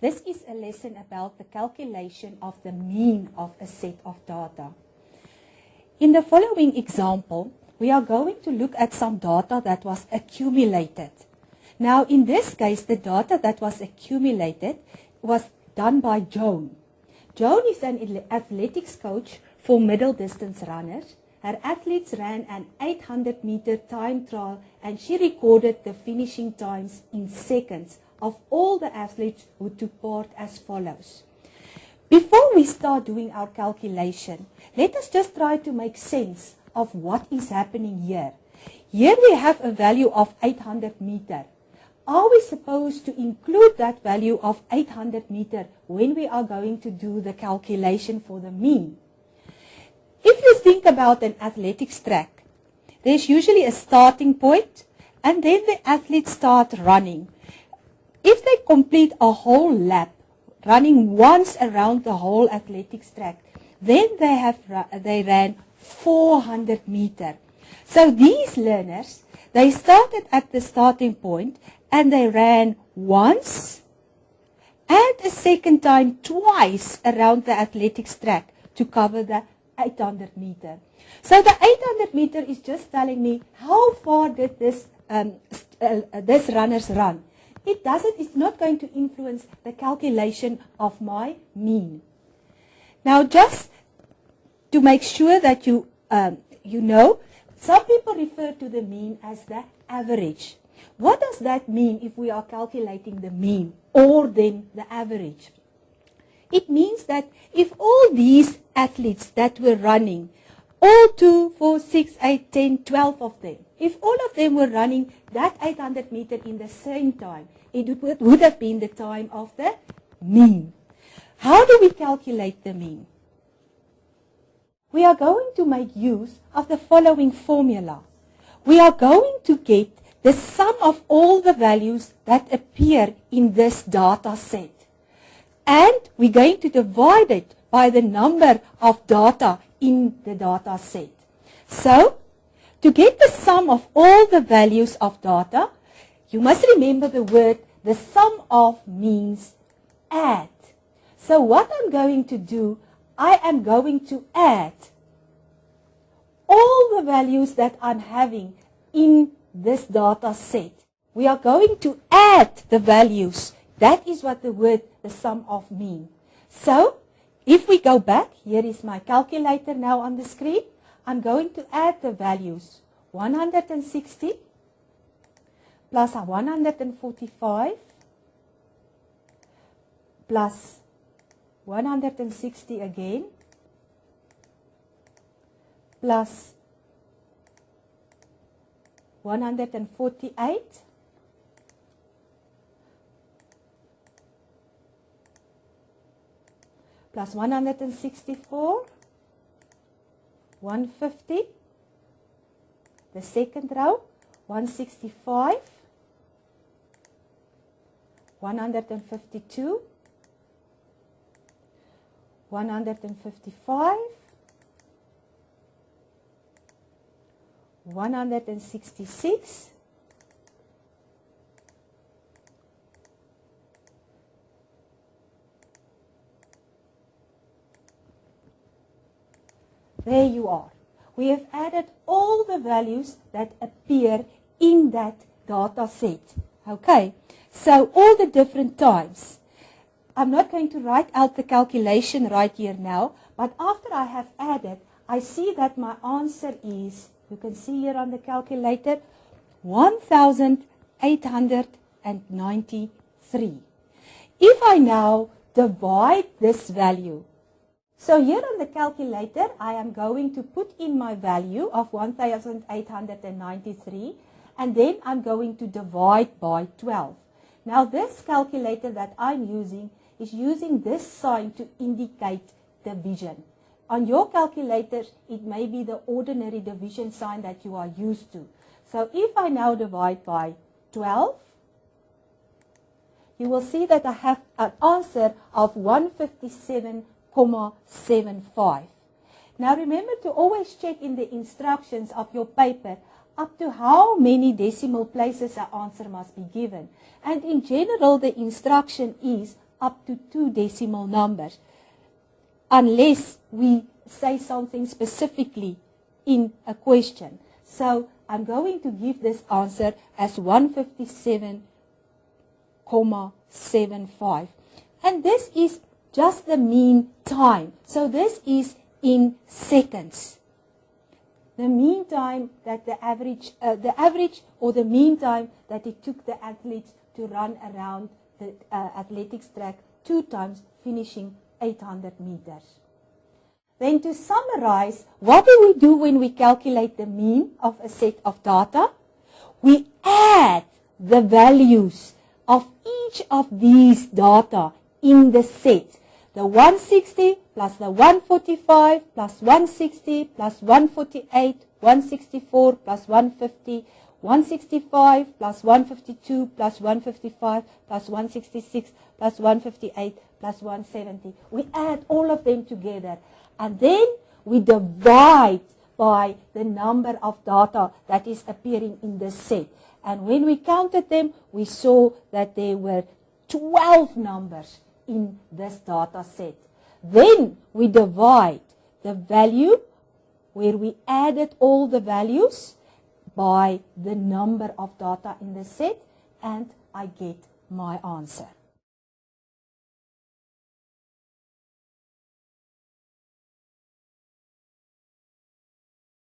This is a lesson about the calculation of the mean of a set of data. In the following example, we are going to look at some data that was accumulated. Now, in this case, the data that was accumulated was done by Joan. Joan is an athletics coach for middle distance runners. Her athletes ran an 800-meter time trial and she recorded the finishing times in seconds of all the athletes who took part as follows. Before we start doing our calculation, let us just try to make sense of what is happening here. Here we have a value of 800 meter. Are we supposed to include that value of 800 meter when we are going to do the calculation for the mean? If you think about an athletics track, there's usually a starting point and then the athletes start running. If they complete a whole lap, running once around the whole athletics track, then they ran 400 meter. So these learners, they started at the starting point and they ran once and a second time twice around the athletics track to cover the 800 meter. So the 800 meter is just telling me how far did this runners run. It's not going to influence the calculation of my mean. Now, just to make sure that you know, some people refer to the mean as the average. What does that mean if we are calculating the mean or then the average? It means that if all these athletes that were running, all 2, 4, 6, 8, 10, 12 of them, if all of them were running that 800 meter in the same time, it would have been the time of the mean. How do we calculate the mean? We are going to make use of the following formula. We are going to get the sum of all the values that appear in this data set. And we're going to divide it by the number of data in the data set. So, to get the sum of all the values of data, you must remember the sum of means add. So what I'm going to do, I am going to add all the values that I'm having in this data set. We are going to add the values. That is what the sum of mean. So, if we go back, here is my calculator now on the screen. I'm going to add the values 160 plus 145 plus 160 again plus 148 plus 164, 150, the second row, 165, 152, 155, 166, 1. There you are. We have added all the values that appear in that data set. Okay, so all the different times. I'm not going to write out the calculation right here now, but after I have added, I see that my answer is, you can see here on the calculator, 1,893. If I now divide this value, so here on the calculator, I am going to put in my value of 1,893 and then I'm going to divide by 12. Now this calculator that I'm using is using this sign to indicate division. On your calculator, it may be the ordinary division sign that you are used to. So if I now divide by 12, you will see that I have an answer of 157.75. Now remember to always check in the instructions of your paper up to how many decimal places an answer must be given. And in general, the instruction is up to 2 decimal numbers, unless we say something specifically in a question. So I'm going to give this answer as 157,75. And this is just the mean time. So this is in seconds. The mean time that the average or the mean time that it took the athletes to run around the athletics track 2 times, finishing 800 meters. Then to summarize, what do we do when we calculate the mean of a set of data? We add the values of each of these data in the set. The 160 plus the 145 plus 160 plus 148, 164 plus 150, 165 plus 152 plus 155 plus 166 plus 158 plus 170. We add all of them together. And then we divide by the number of data that is appearing in the set. And when we counted them, we saw that there were 12 numbers in this data set. Then we divide the value where we added all the values by the number of data in the set, and I get my answer.